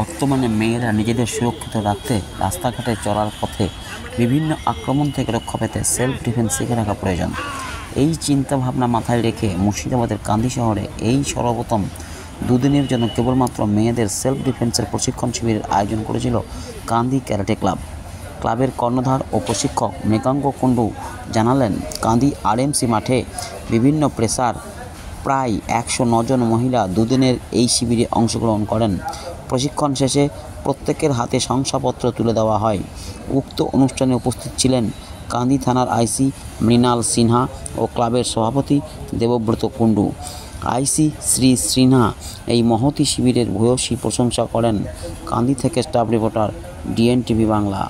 বর্তমানে মেয়েরা নিজেদের সুরক্ষিত রাখতে রাস্তাঘাটে চলার পথে বিভিন্ন আক্রমণ থেকে রক্ষা পেতে সেলফ ডিফেন্স শিখে রাখা প্রয়োজন। এই চিন্তাভাবনা মাথায় রেখে মুর্শিদাবাদের কান্দি শহরে এই সর্বপ্রথম দুদিনের জন্য কেবলমাত্র মেয়েদের সেলফ ডিফেন্সের প্রশিক্ষণ শিবিরের আয়োজন করেছিল কান্দি ক্যারাটে ক্লাব। ক্লাবের কর্ণধার ও প্রশিক্ষক মৃগাঙ্ক কুণ্ডু জানালেন, কান্দি আরএমসি মাঠে বিভিন্ন পেশার প্রায় 109 জন মহিলা দুদিনের এই শিবিরে অংশগ্রহণ করেন। প্রশিক্ষণ শেষে প্রত্যেকের হাতে শংসাপত্র তুলে দেওয়া হয়। উক্ত অনুষ্ঠানে উপস্থিত ছিলেন কান্দি থানার আইসি মৃণাল সিনহা ও ক্লাবের সভাপতি দেবব্রত কুণ্ডু। আইসি শ্রী সিনহা এই মহতী শিবিরের ভূয়সী প্রশংসা করেন। কান্দি থেকে স্টাফ রিপোর্টার ডিএনটিভি বাংলা।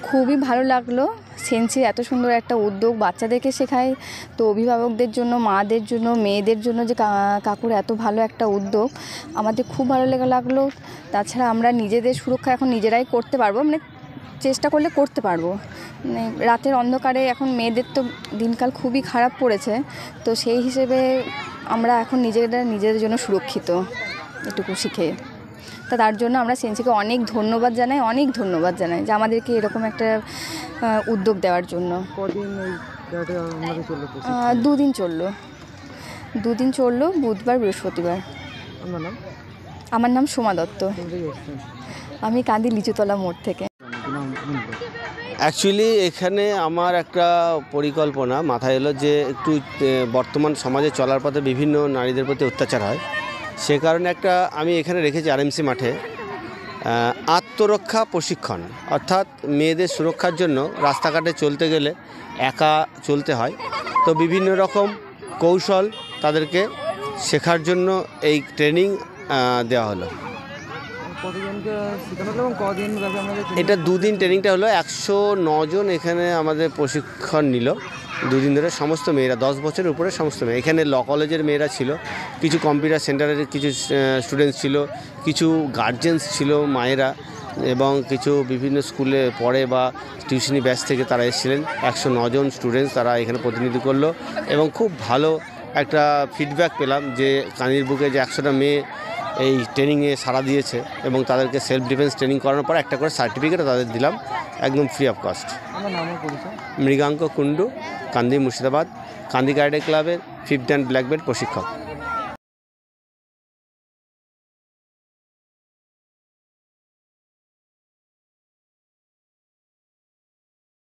খুবই ভালো লাগলো। সেন্সির এত সুন্দর একটা উদ্যোগ বাচ্চাদেরকে শেখায়, তো অভিভাবকদের জন্য, মাদের জন্য, মেয়েদের জন্য যে কাকুর এত ভালো একটা উদ্যোগ আমাদের খুব ভালো লাগলো। তাছাড়া আমরা নিজেদের সুরক্ষা এখন নিজেরাই করতে পারবো, মানে চেষ্টা করলে করতে পারবো। মানে রাতের অন্ধকারে এখন মেয়েদের তো দিনকাল খুবই খারাপ পড়েছে, তো সেই হিসেবে আমরা এখন নিজেদের জন্য সুরক্ষিত এটুকু শিখে। তার জন্য আমরা সেন্সিকে অনেক ধন্যবাদ জানাই যে আমাদেরকে এরকম একটা উদ্যোগ দেওয়ার জন্য। দুদিন চললো, বুধবার বৃহস্পতিবার। আমার নাম সোমা দত্ত, আমি কান্দি লিচুতলা মোড় থেকে। অ্যাকচুয়ালি এখানে আমার একটা পরিকল্পনা মাথায় এলো যে একটু বর্তমান সমাজে চলার পথে বিভিন্ন নারীদের প্রতি অত্যাচার হয়, সে কারণে আমি এখানে রেখেছি আরএমসি মাঠে আত্মরক্ষা প্রশিক্ষণ। অর্থাৎ মেয়েদের সুরক্ষার জন্য রাস্তাঘাটে চলতে গেলে একা চলতে হয়, তো বিভিন্ন রকম কৌশল তাদেরকে শেখার জন্য এই ট্রেনিং দেওয়া হলো। এটা দুদিন ট্রেনিংটা হলো। 109 জন এখানে আমাদের প্রশিক্ষণ নিল দুদিন ধরে। সমস্ত মেয়েরা 10 বছরের উপরে সমস্ত মেয়ে। এখানে ল কলেজের মেয়েরা ছিল, কিছু কম্পিউটার সেন্টারের কিছু স্টুডেন্টস ছিল, কিছু গার্জেন্স ছিল মায়েরা, এবং কিছু বিভিন্ন স্কুলে পড়ে বা টিউশনি ব্যাচ থেকে তারা এসেছিলেন। 109 জন স্টুডেন্টস তারা এখানে প্রতিনিধি করলো, এবং খুব ভালো একটা ফিডব্যাক পেলাম যে কান্দির বুকে যে 100টা মেয়ে এই ট্রেনিংয়ে সাড়া দিয়েছে, এবং তাদেরকে সেলফ ডিফেন্স ট্রেনিং করানোর পর একটা করে সার্টিফিকেট তাদের দিলাম একদম free of cost. Mriganka Kundu, Kandi Murshidabad, Kandi karate ক্লাবের 5th অ্যান্ড ব্ল্যাক বেল্ট প্রশিক্ষক।